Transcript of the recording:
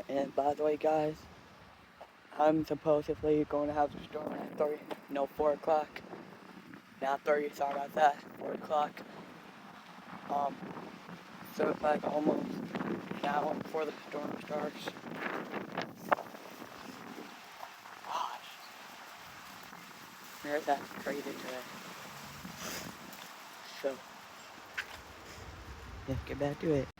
And by the way, guys, I'm supposedly going to have the storm at 3, no, 4 o'clock. Not 30, sorry about that, 4 o'clock. Um, so it's like almost an hour before the storm starts. Gosh, there's that crazy today. So, let's get back to it.